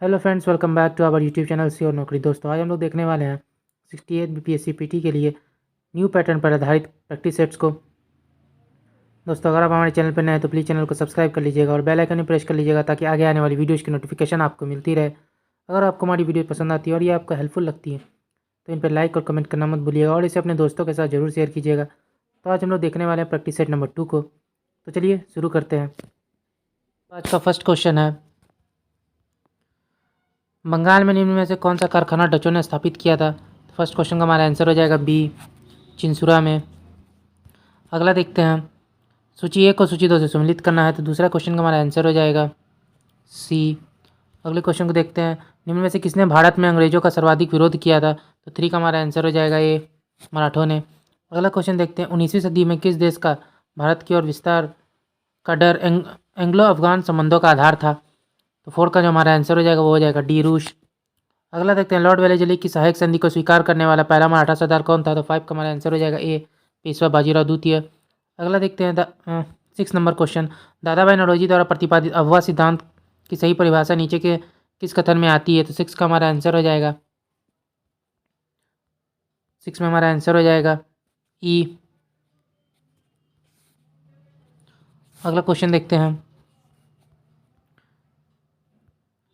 Hello friends, welcome back to our YouTube channel सी और नौकरी। दोस्तों, आज हम लोग देखने वाले हैं 68 बीपीएससी पीटी के लिए न्यू पैटर्न पर आधारित प्रैक्टिस सेट्स को। दोस्तों, अगर आप हमारे चैनल पर नए हैं तो प्लीज़ चैनल को सब्सक्राइब कर लीजिएगा और बेल आइकन भी प्रेस कर लीजिएगा ताकि आगे आने वाली वीडियोज़ की नोटिफिकेशन आपको मिलती रहे। अगर आपको हमारी वीडियो पसंद आती है और ये आपको हेल्पफुल लगती है तो इन पर लाइक और कमेंट करना मत भूलिएगा और इसे अपने दोस्तों के साथ ज़रूर शेयर कीजिएगा। तो आज हम लोग देखने वाले हैं प्रैक्टिस सेट नंबर 2 को। तो चलिए शुरू करते हैं। आज का फर्स्ट क्वेश्चन है, बंगाल में निम्न में से कौन सा कारखाना डचों ने स्थापित किया था? फर्स्ट क्वेश्चन का हमारा आंसर हो जाएगा बी, चिंसुरा में। अगला देखते हैं, सूची 1 को सूची 2 से सम्मिलित करना है तो दूसरा क्वेश्चन का हमारा आंसर हो जाएगा सी। अगले क्वेश्चन को देखते हैं, निम्न में से किसने भारत में अंग्रेजों का सर्वाधिक विरोध किया था? तो 3 का हमारा आंसर हो जाएगा ए, मराठों ने। अगला क्वेश्चन देखते हैं, 19वीं सदी में किस देश का भारत की ओर विस्तार का डर एंग्लो अफगान संबंधों का आधार था? तो 4 का जो हमारा आंसर हो जाएगा वो हो जाएगा डी, रूस। अगला देखते हैं, लॉर्ड वेलेजली की सहायक संधि को स्वीकार करने वाला पहला मराठा सरदार कौन था? तो 5 का हमारा आंसर हो जाएगा ए, पेशवा बाजीराव द्वितीय। अगला देखते हैं 6 नंबर क्वेश्चन, दादा भाई नौरोजी द्वारा प्रतिपादित अफवाह सिद्धांत की सही परिभाषा नीचे के किस कथन में आती है? तो 6 का हमारा आंसर हो जाएगा 6 में हमारा आंसर हो जाएगा ई। अगला क्वेश्चन देखते हैं,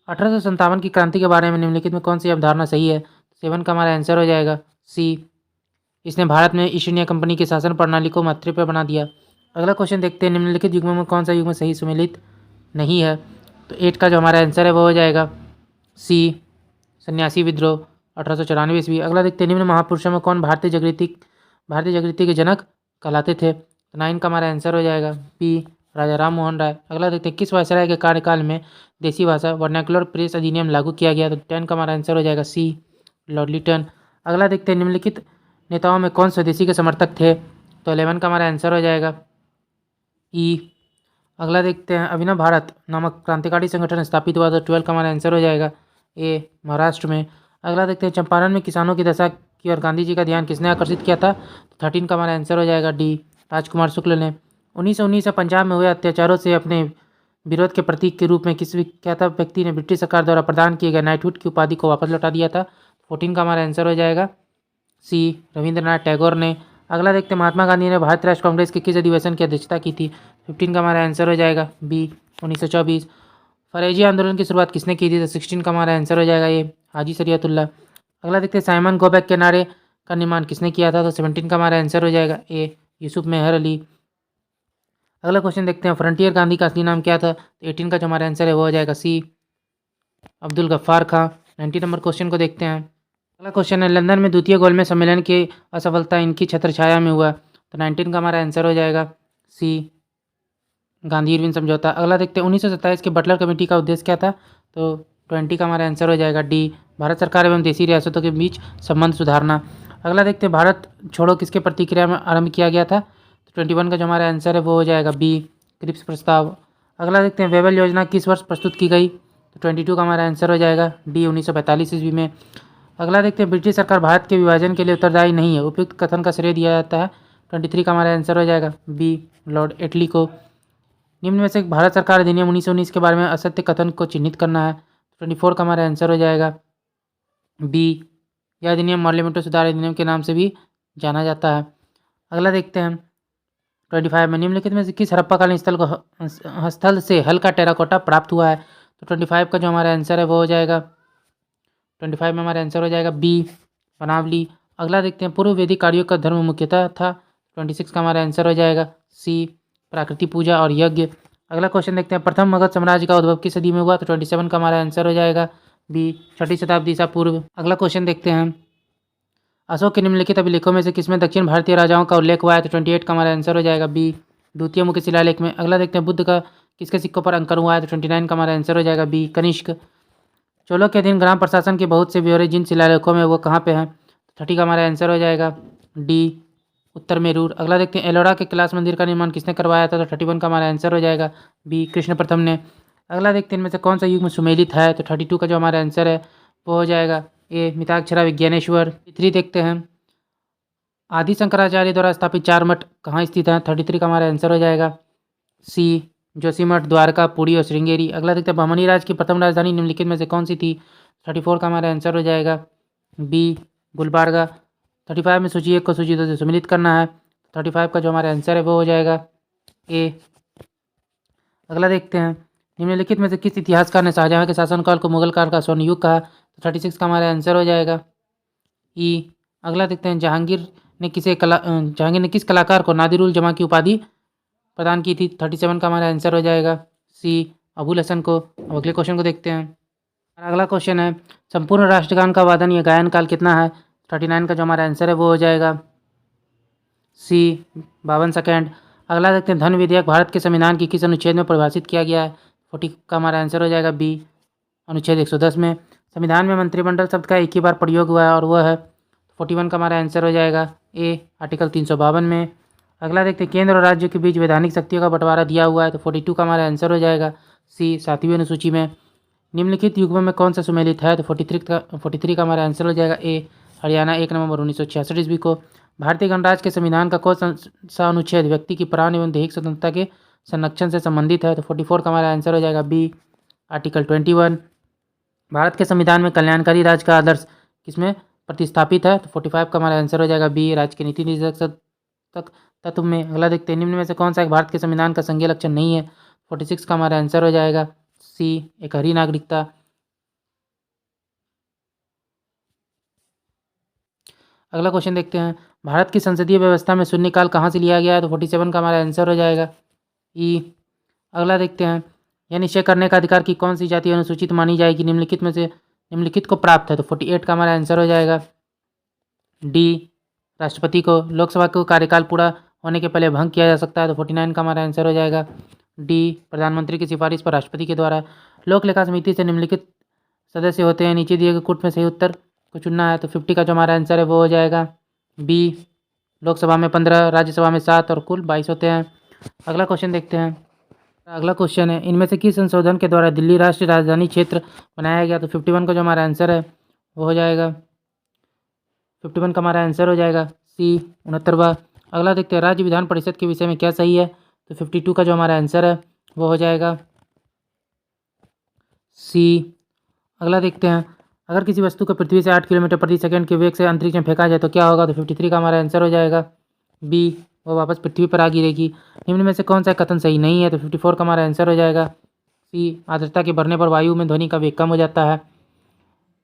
1857 की क्रांति के बारे में निम्नलिखित में कौन सी अवधारणा सही है? 7 का हमारा आंसर हो जाएगा सी, इसने भारत में ईस्ट इंडिया कंपनी की शासन प्रणाली को महत्व पर बना दिया। अगला क्वेश्चन देखते हैं, निम्नलिखित युग्मों में कौन सा युग्म सही सम्मिलित नहीं है? तो 8 का जो हमारा आंसर है वो हो जाएगा सी, सन्यासी विद्रोह 1894 ईस्वी। अगला देखते हैं, निम्न महापुरुषों में कौन भारतीय जागृति के जनक कहलाते थे? तो 9 का हमारा आंसर हो जाएगा बी, राजा राम मोहन राय। अगला देखते हैं, किस वायसराय के कार्यकाल में देसी भाषा वर्नाकुलर प्रेस अधिनियम लागू किया गया? तो 10 का हमारा आंसर हो जाएगा सी, लॉर्ड लिटन। अगला देखते हैं, निम्नलिखित नेताओं में कौन स्वदेशी के समर्थक थे? तो 11 का हमारा आंसर हो जाएगा ई। अगला देखते हैं, अभिनव भारत नामक क्रांतिकारी संगठन स्थापित हुआ? तो 12 का हमारा आंसर हो जाएगा ए, महाराष्ट्र में। अगला देखते हैं, चंपारण में किसानों की दशा की ओर गांधी जी का ध्यान किसने आकर्षित किया था? तो 13 का हमारा आंसर हो जाएगा डी, राजकुमार शुक्ल ने। 1919 में पंजाब में हुए अत्याचारों से अपने विरोध के प्रतीक के रूप में किस विख्यात व्यक्ति ने ब्रिटिश सरकार द्वारा प्रदान किए गए नाइटहुड की उपाधि को वापस लौटा दिया था? 14 का हमारा आंसर हो जाएगा सी, रविंद्रनाथ टैगोर ने। अगला देखते हैं, महात्मा गांधी ने भारतीय राष्ट्र कांग्रेस के किस अधिवेशन की अध्यक्षता की थी? 15 का हमारा आंसर हो जाएगा बी, 1924। फरेजी आंदोलन की शुरुआत किसने की थी? तो 16 का हमारा आंसर हो जाएगा ये, हाजी शरीयतुल्लाह। अगला देखते हैं, साइमन गो बैक के नारे का निर्माण किसने किया था? तो 17 का हमारा आंसर हो जाएगा ए, यूसुफ मेहर अली। अगला क्वेश्चन देखते हैं, फ्रंटियर गांधी का असली नाम क्या था? तो 18 का जो हमारा आंसर है वो हो जाएगा सी, अब्दुल गफ्फार खां। 90 नंबर क्वेश्चन को देखते हैं। अगला क्वेश्चन है, लंदन में द्वितीय गोलमेज सम्मेलन की असफलता इनकी छत्रछाया में हुआ? तो 19 का हमारा आंसर हो जाएगा सी, गांधी इरविन समझौता। अगला देखते हैं, 1927 के बटलर कमेटी का उद्देश्य क्या था? तो 20 का हमारा आंसर हो जाएगा डी, भारत सरकार एवं देशी रियासतों के बीच संबंध सुधारना। अगला देखते हैं, भारत छोड़ो किसके प्रतिक्रिया में आरंभ किया गया था? तो 21 का जो हमारा आंसर है वो हो जाएगा बी, क्रिप्स प्रस्ताव। अगला देखते हैं, वेबल योजना किस वर्ष प्रस्तुत की गई? तो 22 का हमारा आंसर हो जाएगा डी, 1945 ईस्वी में। अगला देखते हैं, ब्रिटिश सरकार भारत के विभाजन के लिए उत्तरदायी नहीं है, उपयुक्त कथन का श्रेय दिया जाता है? 23 का हमारा आंसर हो जाएगा बी, लॉर्ड एटली को। निम्न में से भारत सरकार अधिनियम 1919 के बारे में असत्य कथन को चिन्हित करना है? 24 का हमारा आंसर हो जाएगा बी, यह अधिनियम मार्लियामेंटो सुधार अधिनियम के नाम से भी जाना जाता है। अगला देखते हैं, 25 में निम्नलिखित में से किस हड़प्पाकालीन स्थल से हल्का टेराकोटा प्राप्त हुआ है? तो 25 का जो हमारा आंसर है वो हो जाएगा 25 में हमारा आंसर हो जाएगा बी, बनावली। अगला देखते हैं, पूर्व वैदिक कार्यों का धर्म मुख्यतः था? 26 का हमारा आंसर हो जाएगा सी, प्राकृतिक पूजा और यज्ञ। अगला क्वेश्चन देखते हैं, प्रथम मगध साम्राज्य का उद्भव किस सदी में हुआ? तो 27 का हमारा आंसर हो जाएगा बी, 6वीं शताब्दी ईसा पूर्व। अगला क्वेश्चन देखते हैं, अशोक के निम्नलिखित अभिलेखों में से किसमें दक्षिण भारतीय राजाओं का उल्लेख हुआ है? तो 28 का हमारा आंसर हो जाएगा बी, द्वितीय मुख्य शिलालेख में। अगला देखते हैं, बुद्ध का किसके सिक्कों पर अंकन हुआ है? तो 29 का हमारा आंसर हो जाएगा बी, कनिष्क। चोलों के अधीन ग्राम प्रशासन के बहुत से ब्यौरे जिन शिलालेखों में वो कहाँ पे हैं? 30 का हमारा आंसर हो जाएगा डी, उत्तर मेरूर। अगला देखते हैं, एलोरा के कैलाश मंदिर का निर्माण किसने करवाया था? तो 31 का हमारा आंसर हो जाएगा बी, कृष्ण प्रथम ने। अगला देखते हैं, इनमें से कौन सा युग में सुमेलित है? तो 32 का जो हमारा आंसर है वो हो जाएगा ए, मिताक्षरा विज्ञानेश्वर। 3 देखते हैं, आदि शंकराचार्य द्वारा स्थापित 4 मठ कहाँ स्थित हैं? 33 का हमारा आंसर हो जाएगा सी, जोशीमठ, द्वारका, पुरी और श्रृंगेरी। अगला देखते हैं बहमनी राज्य की प्रथम राजधानी निम्नलिखित में से कौन सी थी? 34 का हमारा आंसर हो जाएगा बी गुलबर्गा। 35 में सूची 1 को सूची 2 से सम्मिलित करना है। 35 का जो हमारा आंसर है वो हो जाएगा ए। अगला देखते हैं निम्नलिखित में से किस इतिहासकार ने शाहजहां के शासनकाल को मुगल काल का स्वर्ण युग कहा? तो 36 का हमारा आंसर हो जाएगा ई। अगला देखते हैं जहांगीर ने किस कलाकार को नादिर उल जमा की उपाधि प्रदान की थी? 37 का हमारा आंसर हो जाएगा सी अबुल हसन को। अब अगले क्वेश्चन को देखते हैं। अगला क्वेश्चन है संपूर्ण राष्ट्रगान का वादन या गायन काल कितना है? 39 का जो हमारा आंसर है वो हो जाएगा सी 52 सेकेंड। अगला देखते हैं धन विधेयक भारत के संविधान की किस अनुच्छेद में परिभाषित किया गया है? 40 का हमारा आंसर हो जाएगा बी अनुच्छेद 110 में। संविधान में मंत्रिमंडल शब्द का एक ही बार प्रयोग हुआ है और वह है 41 का हमारा आंसर हो जाएगा ए आर्टिकल 352 में। अगला देखते हैं केंद्र और राज्यों के बीच वैधानिक शक्तियों का बंटवारा दिया हुआ है। तो 42 का हमारा आंसर हो जाएगा सी 7वीं अनुसूची में। निम्नलिखित युग्मों में कौन सा सम्मिलित है? तो 43 का हमारा आंसर हो जाएगा ए हरियाणा 1 नवंबर 1966 ईस्वी को। भारतीय गणराज्य के संविधान का कौन सा अनुच्छेद व्यक्ति की प्राण एवं दैहिक स्वतंत्रता के संरक्षण से संबंधित है? तो 44 का हमारा आंसर हो जाएगा बी आर्टिकल 21। भारत के संविधान में कल्याणकारी राज्य का आदर्श किसमें प्रतिस्थापित है? तो 45 का हमारा आंसर हो जाएगा बी राज्य के नीति निर्देशक तत्व में। अगला देखते हैं निम्न में से कौन सा एक भारत के संविधान का संघीय लक्षण नहीं है? 46 का हमारा आंसर हो जाएगा सी एक हरी नागरिकता। अगला क्वेश्चन देखते हैं भारत की संसदीय व्यवस्था में शून्यकाल कहाँ से लिया गया है? तो 47 का हमारा आंसर हो जाएगा ई। अगला देखते हैं यह निश्चय करने का अधिकार की कौन सी जाति अनुसूचित मानी जाएगी निम्नलिखित में से निम्नलिखित को प्राप्त है? तो 48 का हमारा आंसर हो जाएगा डी राष्ट्रपति को। लोकसभा को कार्यकाल पूरा होने के पहले भंग किया जा सकता है। तो 49 का हमारा आंसर हो जाएगा डी प्रधानमंत्री की सिफारिश पर राष्ट्रपति के द्वारा। लोक लेखा समिति से निम्नलिखित सदस्य होते हैं, नीचे दिए गए कूट में सही उत्तर को चुनना है। तो 50 का जो हमारा आंसर है वो हो जाएगा बी लोकसभा में 15, राज्यसभा में 7 और कुल 22 होते हैं। अगला क्वेश्चन देखते हैं। अगला क्वेश्चन है इनमें से किस संशोधन के द्वारा दिल्ली राष्ट्रीय राजधानी क्षेत्र बनाया गया? तो 51 का जो हमारा आंसर है वो हो जाएगा 51 का हमारा आंसर हो जाएगा सी 69वां। अगला देखते हैं राज्य विधान परिषद के विषय में क्या सही है? तो 52 का जो हमारा आंसर है वो हो जाएगा सी। अगला देखते हैं अगर किसी वस्तु को पृथ्वी से 8 किलोमीटर प्रति सेकंड के वेग से अंतरिक्ष में फेंका जाए तो क्या होगा? तो 53 का हमारा आंसर हो जाएगा बी वो वापस पृथ्वी पर आ गिरेगी। निम्न में से कौन सा कथन सही नहीं है? तो 54 का हमारा आंसर हो जाएगा सी आर्द्रता के बढ़ने पर वायु में ध्वनि का वेग कम हो जाता है।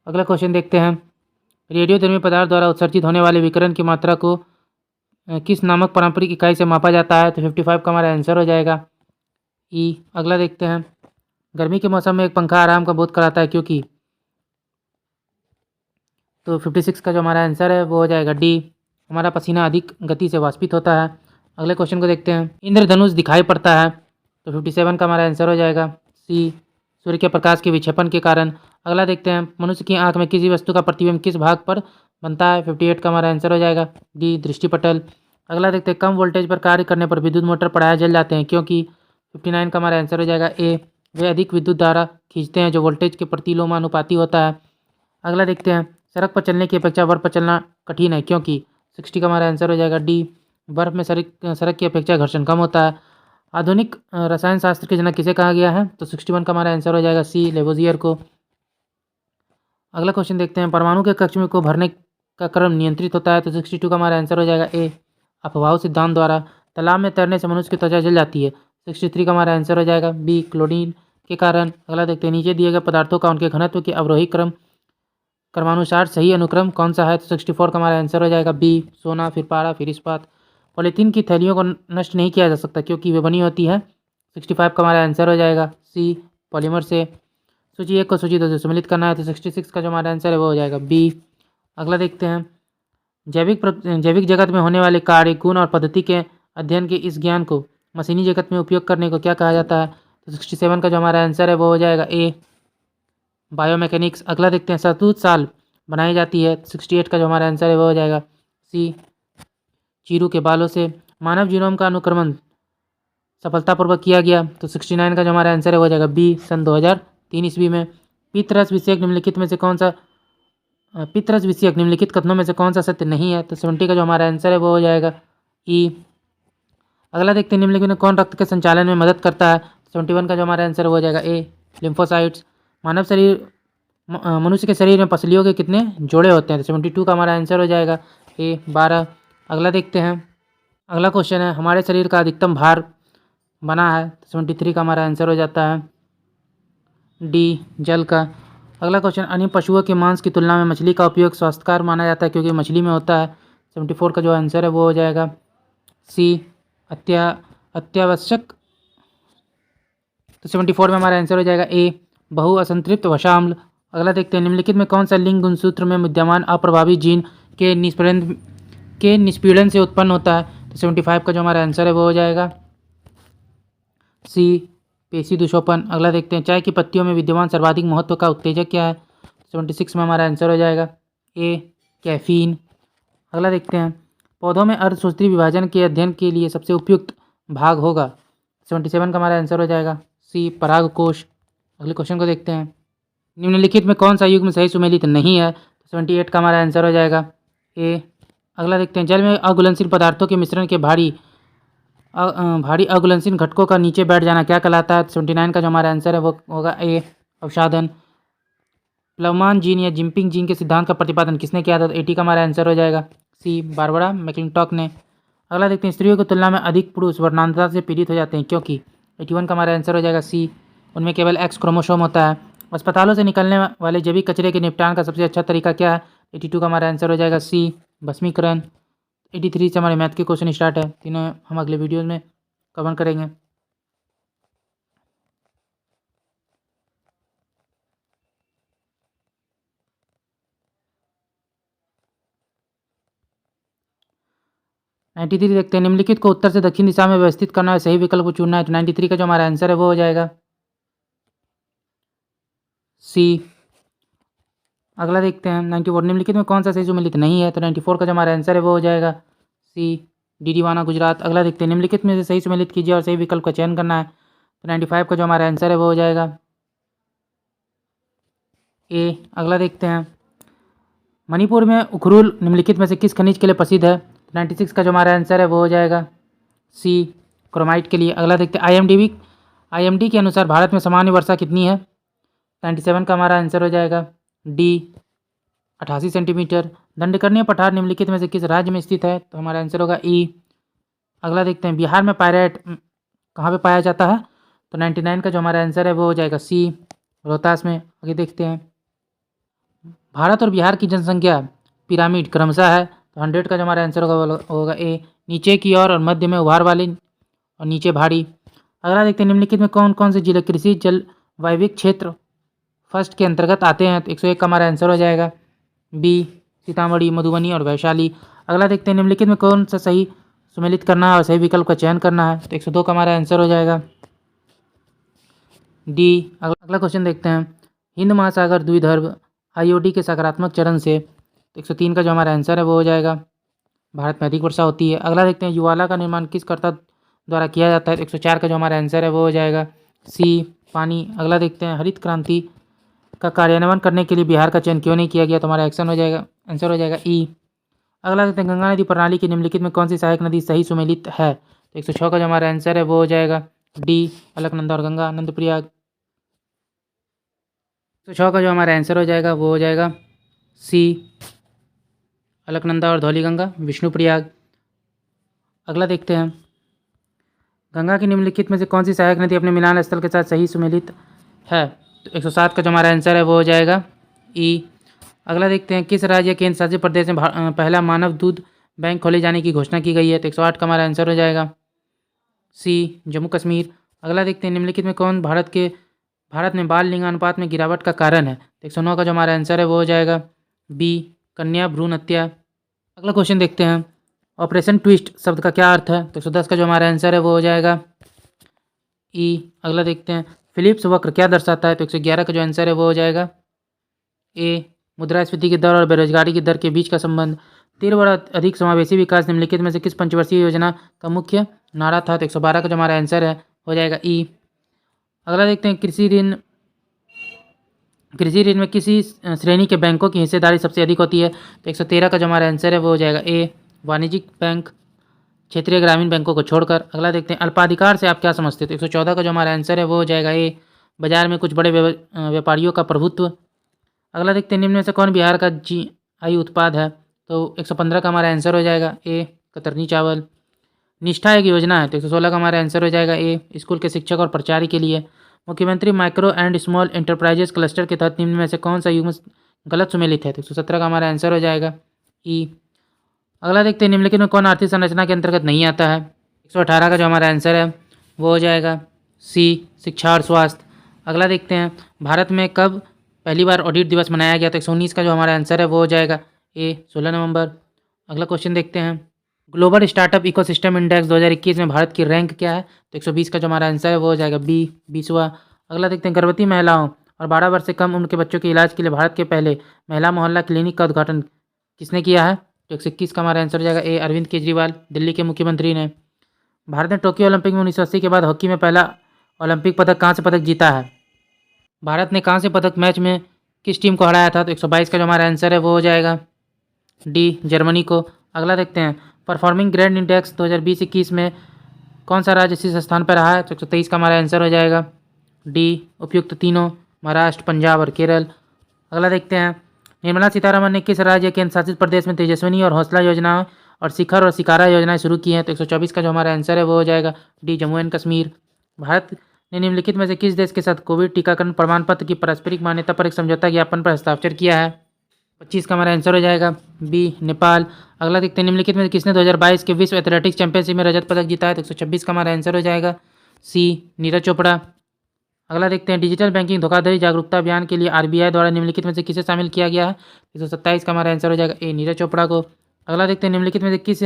अगला क्वेश्चन देखते हैं रेडियोधर्मी पदार्थ द्वारा उत्सर्जित होने वाले विकिरण की मात्रा को किस नामक पारंपरिक इकाई से मापा जाता है? तो 55 का हमारा आंसर हो जाएगा ई। अगला देखते हैं गर्मी के मौसम में एक पंखा आराम का बोध कराता है क्योंकि? तो 56 का जो हमारा आंसर है वो हो जाएगा डी हमारा पसीना अधिक गति से वाष्पित होता है। अगले क्वेश्चन को देखते हैं इंद्रधनुष दिखाई पड़ता है। तो 57 का हमारा आंसर हो जाएगा सी सूर्य के प्रकाश के विक्षेपण के कारण। अगला देखते हैं मनुष्य की आंख में किसी वस्तु का प्रतिबिंब किस भाग पर बनता है? 58 का हमारा आंसर हो जाएगा डी दृष्टिपटल। अगला देखते हैं कम वोल्टेज पर कार्य करने पर विद्युत मोटर पढ़ाए जल जाते हैं क्योंकि? 59 का हमारा आंसर हो जाएगा ए वे अधिक विद्युत धारा खींचते हैं जो वोल्टेज के प्रतिलोमानुपाती होता है। अगला देखते हैं सड़क पर चलने की अपेक्षा बर्फ पर चलना कठिन है क्योंकि? 60 का हमारा आंसर हो जाएगा डी बर्फ में सड़क की अपेक्षा घर्षण कम होता है। आधुनिक रसायन शास्त्र के जनक किसे कहा गया है? तो 61 का हमारा आंसर हो जाएगा सी लेवोजियर को। अगला क्वेश्चन देखते हैं परमाणु के कक्ष में को भरने का क्रम नियंत्रित होता है। तो 62 का हमारा आंसर हो जाएगा ए अपवाह सिद्धांत द्वारा। तालाब में तैरने से मनुष्य की त्वचा जल जाती है। 63 का हमारा आंसर हो जाएगा बी क्लोरीन के कारण। अगला देखते हैं नीचे दिए गए पदार्थों का उनके घनत्व के अवरोही क्रमानुसार सही अनुक्रम कौन सा है? तो 64 का हमारा आंसर हो जाएगा बी सोना फिर पारा फिर इस्पात। पॉलीथीन की थैलियों को नष्ट नहीं किया जा सकता क्योंकि वे बनी होती है। 65 का हमारा आंसर हो जाएगा सी पॉलीमर से। सूची 1 को सूची 2 से सम्मिलित करना है। तो 66 का जो हमारा आंसर है वो हो जाएगा बी। अगला देखते हैं जैविक जगत में होने वाले कार्य गुण और पद्धति के अध्ययन के इस ज्ञान को मशीनी जगत में उपयोग करने को क्या कहा जाता है? तो 67 का जो हमारा आंसर है वो हो जाएगा ए बायोमैकेनिक्स। अगला देखते हैं शहतूत साल बनाई जाती है। 68 का जो हमारा आंसर है वो हो जाएगा सी चीरू के बालों से। मानव जीनोम का अनुक्रमण सफलतापूर्वक किया गया। तो 69 का जो हमारा आंसर है वो हो जाएगा बी सन 2003 ईस्वी में। पित्तरस विषयक निम्नलिखित में से कौन सा पित्तरस विषयक निम्नलिखित कथनों में से कौन सा सत्य नहीं है? तो 70 का जो हमारा आंसर है वो हो जाएगा ई। अगला देखते हैं निम्नलिखित में कौन रक्त के संचालन में मदद करता है? 71 का जो हमारा आंसर हो जाएगा ए लिम्फोसाइट्स। मानव शरीर मनुष्य के शरीर में पसलियों के कितने जोड़े होते हैं? तो 72 का हमारा आंसर हो जाएगा ए 12। अगला देखते हैं। अगला क्वेश्चन है हमारे शरीर का अधिकतम भार बना है, 73 का हमारा आंसर हो जाता है डी जल का। अगला क्वेश्चन अन्य पशुओं के मांस की तुलना में मछली का उपयोग स्वास्थ्यकर माना जाता है क्योंकि मछली में होता है, 74 का जो आंसर है वो हो जाएगा सी अत्यावश्यक। तो 74 में हमारा आंसर हो जाएगा ए बहुअसंतृप्त वसा अम्ल। अगला देखते हैं निम्नलिखित में कौन सा लिंग गुणसूत्र में विद्यमान अप्रभावी जीन के निष्पीड़न से उत्पन्न होता है? तो 75 का जो हमारा आंसर है वो हो जाएगा सी पेशी दूषोपन। अगला देखते हैं चाय की पत्तियों में विद्यमान सर्वाधिक महत्व का उत्तेजक क्या है? 76 में हमारा आंसर हो जाएगा ए कैफीन। अगला देखते हैं पौधों में अर्धसूत्री विभाजन के अध्ययन के लिए सबसे उपयुक्त भाग होगा, 77 का हमारा आंसर हो जाएगा सी परागकोश। अगले क्वेश्चन को देखते हैं निम्नलिखित में कौन सा युग्म सही सुमेलित नहीं है? 78 का हमारा आंसर हो जाएगा ए। अगला देखते हैं जल में अघुलनशील पदार्थों के मिश्रण के भारी अघुलनशील घटकों का नीचे बैठ जाना क्या कहलाता है? 79 का जो हमारा आंसर है वो होगा ए अवसादन। प्लवमान जीन या जिम्पिंग जीन के सिद्धांत का प्रतिपादन किसने किया था? 80 का हमारा आंसर हो जाएगा सी बारबरा मैक्लिंटॉक ने। अगला देखते हैं स्त्रियों की तुलना में अधिक पुरुष वर्णांतता से पीड़ित हो जाते हैं क्योंकि? 81 का हमारा आंसर हो जाएगा सी उनमें केवल एक्स क्रोमोसोम होता है। अस्पतालों से निकलने वाले जैविक कचरे के निपटान का सबसे अच्छा तरीका क्या है? 82 का हमारा आंसर हो जाएगा सी भस्मीकरण। 83 से हमारे मैथ के क्वेश्चन स्टार्ट है, तीनों हम अगले वीडियो में कवर करेंगे। नाइन्टी थ्री देखते हैं निम्नलिखित को उत्तर से दक्षिण दिशा में व्यवस्थित करना है, सही विकल्प को चुनना है। तो 93 का जो हमारा आंसर है वो हो जाएगा सी। अगला देखते हैं 94 निम्नलिखित में कौन सा सही सुमेलित नहीं है? तो 94 का जो हमारा आंसर है वो हो जाएगा सी डीडीवाना गुजरात। अगला देखते हैं निम्नलिखित में से सही सुमेलित कीजिए और सही विकल्प का चयन करना है। तो 95 का जो हमारा आंसर है वो हो जाएगा ए। अगला देखते हैं मणिपुर में उखरुल निम्नलिखित में से किस खनिज के लिए प्रसिद्ध है? 96 का जो हमारा आंसर है वो हो जाएगा सी क्रोमाइट के लिए। अगला देखते हैं आईएमडी के अनुसार भारत में सामान्य वर्षा कितनी है? 97 का हमारा आंसर हो जाएगा डी 88 सेंटीमीटर। दंडकर्णीय पठार निम्नलिखित में से किस राज्य में स्थित है? तो हमारा आंसर होगा ई। अगला देखते हैं बिहार में पायरेट कहाँ पे पाया जाता है? तो 99 का जो हमारा आंसर है वो हो जाएगा सी रोहतास में। आगे देखते हैं भारत और बिहार की जनसंख्या पिरामिड क्रमशः है, तो 100 का जो हमारा आंसर होगा ए नीचे की ओर और मध्य में उभार वाली और नीचे भारी। अगला देखते हैं निम्नलिखित में कौन कौन से जिले कृषि जल वायविक क्षेत्र फर्स्ट के अंतर्गत आते हैं? तो 101 का हमारा आंसर हो जाएगा बी सीतामढ़ी मधुबनी और वैशाली। अगला देखते हैं निम्नलिखित में कौन सा सही सुमेलित करना है और सही विकल्प का चयन करना है? तो 102 का हमारा आंसर हो जाएगा डी। अगला क्वेश्चन देखते हैं हिंद महासागर द्विध्रुव आईओडी के सकारात्मक चरण से, तो 103 का जो हमारा आंसर है वो हो जाएगा भारत में अधिक वर्षा होती है। अगला देखते हैं युवाला का निर्माण किस कर्ता द्वारा किया जाता है? 104 का जो हमारा आंसर है वो हो जाएगा सी पानी। अगला देखते हैं हरित क्रांति का कार्यान्वयन करने के लिए बिहार का चयन क्यों नहीं किया गया? तो हमारा आंसर हो जाएगा ई। अगला देखते हैं गंगा नदी प्रणाली की निम्नलिखित में कौन सी सहायक नदी सही सुमेलित है? तो 106 का जो हमारा आंसर है वो हो जाएगा डी अलकनंदा और गंगा नंदप्रयाग। 106 का जो हमारा आंसर हो जाएगा वो हो जाएगा सी अलकनंदा और धौलीगंगा विष्णुप्रयाग। अगला देखते हैं गंगा की निम्नलिखित में से कौन सी सहायक नदी अपने मिलान स्थल के साथ सही सुमेलित है? तो 107 का जो हमारा आंसर है वो हो जाएगा ई। अगला देखते हैं किस राज्य केंद्र शासित प्रदेश में पहला मानव दूध बैंक खोले जाने की घोषणा की गई है? तो 108 का हमारा आंसर हो जाएगा सी जम्मू कश्मीर। अगला देखते हैं निम्नलिखित में कौन भारत में बाल लिंगानुपात में गिरावट का कारण है? तो 109 का जो हमारा आंसर है वो हो जाएगा बी कन्या भ्रूण हत्या। अगला क्वेश्चन देखते हैं ऑपरेशन ट्विस्ट शब्द का क्या अर्थ है? तो 110 का जो हमारा आंसर है वो हो जाएगा ई। अगला देखते हैं फिलिप्स वक्र क्या दर्शाता है? तो 111 का जो आंसर है वो हो जाएगा ए मुद्रास्फीति की दर और बेरोजगारी की दर के बीच का संबंध। तीव्र और अधिक समावेशी विकास निम्नलिखित में से किस पंचवर्षीय योजना का मुख्य नारा था? तो 112 का जो हमारा आंसर है हो जाएगा ई। अगला देखते हैं कृषि ऋण में किसी श्रेणी के बैंकों की हिस्सेदारी सबसे अधिक होती है? तो 113 का जो हमारा आंसर है वो हो जाएगा ए वाणिज्यिक बैंक। क्षेत्रीय ग्रामीण बैंकों को छोड़कर। अगला देखते हैं अल्पाधिकार से आप क्या समझते हैं, तो 114 का जो हमारा आंसर है वो हो जाएगा ए, बाजार में कुछ बड़े व्यापारियों का प्रभुत्व। अगला देखते हैं निम्न में से कौन बिहार का GI उत्पाद है, तो 115 का हमारा आंसर हो जाएगा ए, कतरनी चावल। निष्ठा एक योजना है, तो 116 का हमारा आंसर हो जाएगा ए, स्कूल के शिक्षक और प्राचार्य के लिए। मुख्यमंत्री micro and small enterprises cluster के तहत निम्न में से कौन सा युग्म गलत सुमेलित है, तो 117 का हमारा आंसर हो जाएगा ई। अगला देखते हैं निम्नलिखित में कौन आर्थिक संरचना के अंतर्गत नहीं आता है, 118 का जो हमारा आंसर है वो हो जाएगा सी, शिक्षा और स्वास्थ्य। अगला देखते हैं भारत में कब पहली बार ऑडिट दिवस मनाया गया, तो 119 का जो हमारा आंसर है वो हो जाएगा ए, 16 नवंबर। अगला क्वेश्चन देखते हैं ग्लोबल स्टार्टअप इकोसिस्टम इंडेक्स 2021 में भारत की रैंक क्या है, तो 120 का जो हमारा आंसर है वो हो जाएगा बी, 20वां। अगला देखते हैं गर्भवती महिलाओं और 12 वर्ष से कम उम्र के बच्चों के इलाज के लिए भारत के पहले महिला मोहल्ला क्लिनिक का उद्घाटन किसने किया है, तो 121 का हमारा आंसर हो जाएगा ए, अरविंद केजरीवाल, दिल्ली के मुख्यमंत्री ने। भारत ने टोक्यो ओलंपिक में 1980 के बाद हॉकी में पहला ओलंपिक पदक कहाँ से पदक जीता है, भारत ने कहाँ से पदक मैच में किस टीम को हराया था, तो 122 का जो हमारा आंसर है वो हो जाएगा डी, जर्मनी को। अगला देखते हैं परफॉर्मिंग ग्रैंड इंडेक्स 2020-21 में कौन सा राज्य शीर्ष स्थान पर रहा है, तो 123 का हमारा आंसर हो जाएगा डी, उपयुक्त तीनों, महाराष्ट्र, पंजाब और केरल। अगला देखते हैं निर्मला सीतारमण ने किस राज्य केंद्र शासित प्रदेश में तेजस्विनी और हौसला योजनाएं और शिखर और शिकारा योजनाएं शुरू की हैं, तो 124 का जो हमारा आंसर है वो हो जाएगा डी, जम्मू एंड कश्मीर। भारत ने निम्नलिखित में से किस देश के साथ कोविड टीकाकरण प्रमाण पत्र की पारस्परिक मान्यता पर एक समझौता ज्ञापन पर हस्ताक्षर किया है, 25 का हमारा आंसर हो जाएगा बी, नेपाल। अगला देखते हैं निम्नलिखित में किसने 2022 के विश्व एथलेटिक्स चैंपियनशिप में रजत पदक जीता है, तो 126 का हमारा आंसर हो जाएगा सी, नीरज चोपड़ा। अगला देखते हैं डिजिटल बैंकिंग धोखाधड़ी जागरूकता अभियान के लिए RBI द्वारा निम्नलिखित में से किसे शामिल किया गया है, 127 का हमारा आंसर हो जाएगा ए, नीरज चोपड़ा को। अगला देखते हैं निम्नलिखित में से किस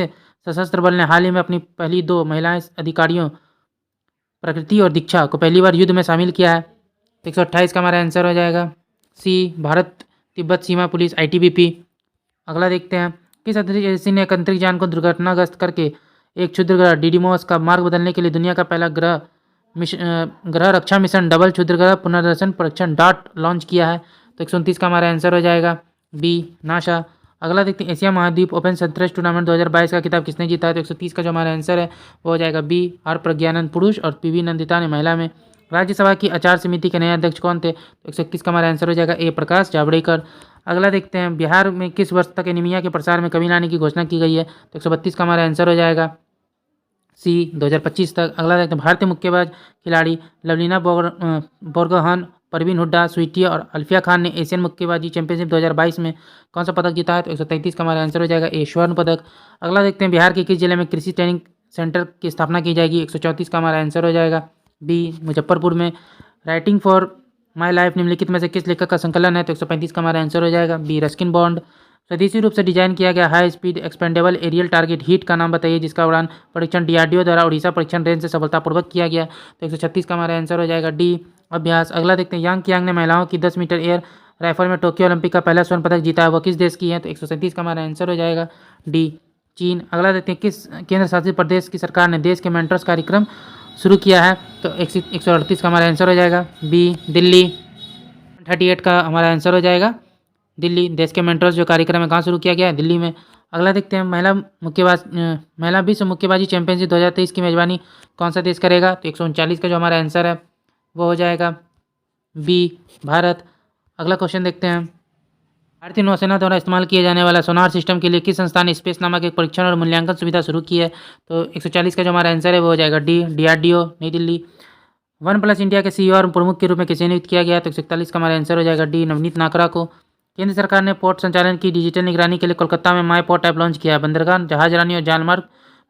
सशस्त्र बल ने हाल ही में अपनी पहली 2 महिला अधिकारियों प्रकृति और दीक्षा को पहली बार युद्ध में शामिल किया है, तो 128 का हमारा आंसर हो जाएगा सी, भारत तिब्बत सीमा पुलिस ITBP। अगला देखते हैं किस अंतरिक्ष एजेंसी ने एक अंतरिक्ष यान को दुर्घटनाग्रस्त करके एक क्षुद्र ग्रह डिडिमोस का मार्ग बदलने के लिए दुनिया का पहला ग्रह रक्षा मिशन डबल क्षुद्र ग्रह पुनर्दर्शन परीक्षण डॉट लॉन्च किया है, तो 129 का हमारा आंसर हो जाएगा बी, नासा। अगला देखते हैं एशिया महाद्वीप ओपन शतरंज टूर्नामेंट 2022 का खिताब किसने जीता है, तो 130 का जो हमारा आंसर है वो हो जाएगा बी, आर प्रज्ञानंद पुरुष और PV नंदिता ने महिला में। राज्यसभा की आचार समिति के नए अध्यक्ष कौन थे, तो 121 का हमारा आंसर हो जाएगा ए, प्रकाश जावड़ेकर। अगला देखते हैं बिहार में किस वर्ष तक एनीमिया के प्रसार में कमी लाने की घोषणा की गई है, तो 132 का हमारा आंसर हो जाएगा सी, 2025 तक। अगला देखते हैं भारतीय मुक्केबाज खिलाड़ी लवलीना बोरगोहान, परवीन हुड्डा, स्वीटी और अल्फिया खान ने एशियन मुक्केबाजी चैंपियनशिप 2022 में कौन सा पदक जीता है, तो 133 का हमारा आंसर हो जाएगा ए, स्वर्ण पदक। अगला देखते हैं बिहार के किस जिले में कृषि ट्रेनिंग सेंटर की स्थापना की जाएगी, 134 का हमारा आंसर हो जाएगा बी, मुजफ्फरपुर में। राइटिंग फॉर माई लाइफ निम्नलिखित में से किस लेखक का संकलन है, तो 135 का हमारा आंसर हो जाएगा बी, रस्किन बॉन्ड। स्वदेशी रूप से डिजाइन किया गया high speed expendable aerial target HEAT का नाम बताइए जिसका उड़ान परीक्षण DRDO द्वारा उड़ीसा परीक्षण रेंज से सफलतापूर्वक किया गया, तो 136 का हमारा आंसर हो जाएगा डी, अभ्यास। अगला देखते हैं यांग कियांग ने महिलाओं की 10 मीटर एयर राइफल में टोक्यो ओलंपिक का पहला स्वर्ण पदक जीता है, वो किस देश की है, तो 137 का हमारा आंसर हो जाएगा डी, चीन। अगला देखते हैं किस केंद्र शासित प्रदेश की सरकार ने देश के मेंटर्स कार्यक्रम शुरू किया है, तो 138 का हमारा आंसर हो जाएगा बी, दिल्ली। 38 का हमारा आंसर हो जाएगा दिल्ली। देश के मेंटर्स जो कार्यक्रम है कहाँ शुरू किया गया है, दिल्ली में। अगला देखते हैं महिला विश्व मुक्केबाजी चैंपियनशिप 2023 की मेजबानी कौन सा देश करेगा, तो 139 का जो हमारा आंसर है वो हो जाएगा बी, भारत। अगला क्वेश्चन देखते हैं भारतीय नौसेना द्वारा इस्तेमाल किए जाने वाला सोनार सिस्टम के लिए किस संस्था ने स्पेस नामक एक परीक्षण और मूल्यांकन सुविधा शुरू की है, तो 140 का जो हमारा आंसर है वो हो जाएगा डी, DRDO नई दिल्ली। OnePlus इंडिया के CEO और प्रमुख के रूप में किसे नियुक्त किया गया, तो 141 का हमारा आंसर हो जाएगा डी, नवनीत नाकरा को। केंद्र सरकार ने पोर्ट संचालन की डिजिटल निगरानी के लिए कोलकाता में माई पोर्ट ऐप लॉन्च किया है, बंदरगाह जहाजरानी और जालमार्ग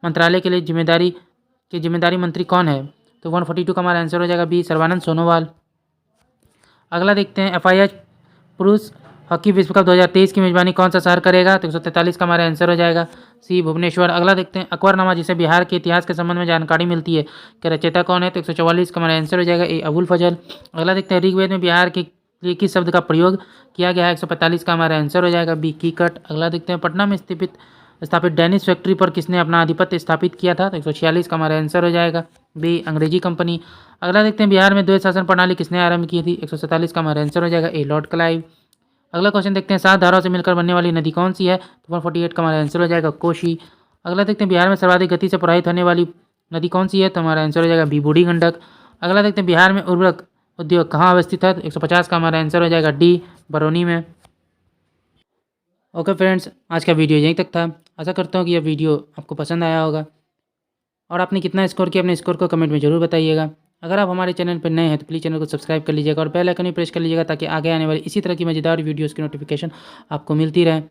मंत्रालय के लिए जिम्मेदारी मंत्री कौन है, तो 142 का हमारा आंसर हो जाएगा बी, सर्बानंद सोनोवाल। अगला देखते हैं FIH पुरुष हॉकी विश्व कप 2023 की मेजबानी कौन सा शहर करेगा, तो 143 का हमारा आंसर हो जाएगा सी, भुवनेश्वर। अगला देखते हैं अकबरनामा जिसे बिहार के इतिहास के संबंध में जानकारी मिलती है कि रचयिता कौन है, तो 144 का हमारा आंसर हो जाएगा ए, अबुल फजल। अगला देखते हैं ऋग्वेद में बिहार के लिए किस शब्द का प्रयोग किया गया है, 145 का हमारा आंसर हो जाएगा बी, कीकट। अगला देखते हैं पटना में स्थापित डेनिस फैक्ट्री पर किसने अपना आधिपत्य स्थापित किया था, तो 146 का हमारा आंसर हो जाएगा बी, अंग्रेजी कंपनी। अगला देखते हैं बिहार में द्वैत शासन प्रणाली किसने आरंभ की थी, 147 का हमारा आंसर हो जाएगा ए, लॉर्ड क्लाइव। अगला क्वेश्चन देखते हैं 7 धाराओं से मिलकर बनने वाली नदी कौन सी है, तो 148 का हमारा आंसर हो जाएगा कोशी। अगला देखते हैं बिहार में सर्वाधिक गति से प्रवाहित होने वाली नदी कौन सी है, तो हमारा आंसर हो जाएगा बी बूढ़ी गंडक। अगला देखते हैं बिहार में उर्वरक उद्योग कहाँ अवस्थित है, 150 का हमारा आंसर हो जाएगा डी बरौनी में। ओके फ्रेंड्स, आज का वीडियो यहीं तक था। आशा करता हूँ कि यह वीडियो आपको पसंद आया होगा और आपने कितना स्कोर किया अपने स्कोर को कमेंट में जरूर बताइएगा। अगर आप हमारे चैनल पर नए हैं तो प्लीज़ चैनल को सब्सक्राइब कर लीजिएगा और बेल आइकन भी प्रेस कर लीजिएगा ताकि आगे आने वाली इसी तरह की मज़ेदार वीडियोज़ की नोटिफिकेशन आपको मिलती रहे।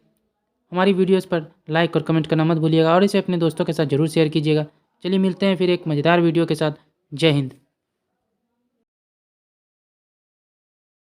हमारी वीडियोज़ पर लाइक और कमेंट करना मत भूलिएगा और इसे अपने दोस्तों के साथ ज़रूर शेयर कीजिएगा। चलिए मिलते हैं फिर एक मज़ेदार वीडियो के साथ। जय हिंद।